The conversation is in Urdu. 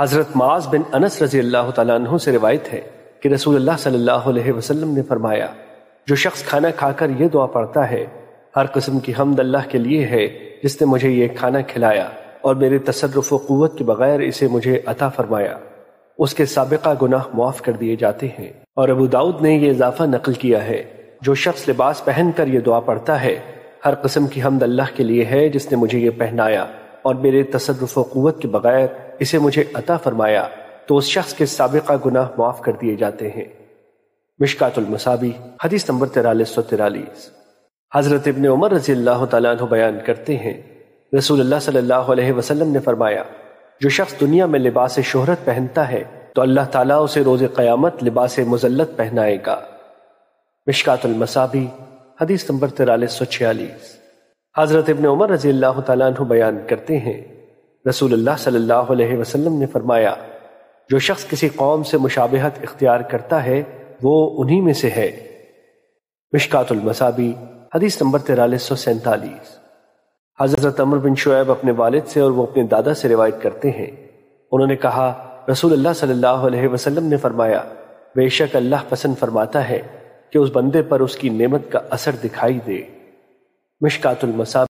حضرت معاذ بن انس رضی اللہ تعالیٰ عنہ سے روایت ہے کہ رسول اللہ صلی اللہ علیہ وسلم نے فرمایا، جو شخص کھانا کھا کر یہ دعا پڑھتا ہے، ہر قسم کی حمد اللہ کے لیے ہے جس نے مجھے یہ کھانا کھلایا اور میرے تصرف و قوت کے بغیر اسے مجھے عطا فرمایا، اس کے سابقہ گناہ معاف کر دیے جاتے ہیں۔ اور ابو داؤد نے یہ اضافہ نقل کیا ہے، جو شخص لباس پہن کر یہ دعا پڑھتا ہے، ہر قسم کی حمد اللہ کے لیے ہے جس نے مجھے یہ پہنایا اور میرے تصرف و قوت کے بغیر اسے مجھے عطا فرمایا، تو اس شخص کے سابقہ گناہ معاف کر دیے جاتے ہیں۔ مشکات المصابیح حدیث نمبر 4343۔ حضرت ابن عمر رضی اللہ تعالیٰ عنہ بیان کرتے ہیں، رسول اللہ صلی اللہ علیہ وسلم نے فرمایا، جو شخص دنیا میں لباس شہرت پہنتا ہے تو اللہ تعالیٰ اسے روز قیامت لباس مذلت پہنائے گا۔ مشکات المصابیح حدیث نمبر 4346۔ حضرت ابن عمر رضی اللہ تعالیٰ عنہ بیان کرتے ہیں، رسول اللہ صلی اللہ علیہ وسلم نے فرمایا، جو شخص کسی قوم سے مشابہت اختیار کرتا ہے وہ انہی میں سے ہے۔ مشکات المصابیح حدیث نمبر 4347۔ حضرت عمر بن شعیب اپنے والد سے اور وہ اپنے دادا سے روایت کرتے ہیں، انہوں نے کہا، رسول اللہ صلی اللہ علیہ وسلم نے فرمایا، بے شک اللہ پسند فرماتا ہے کہ اس بندے پر اس کی نعمت کا اثر دکھائی دے۔ مشکات المصابیح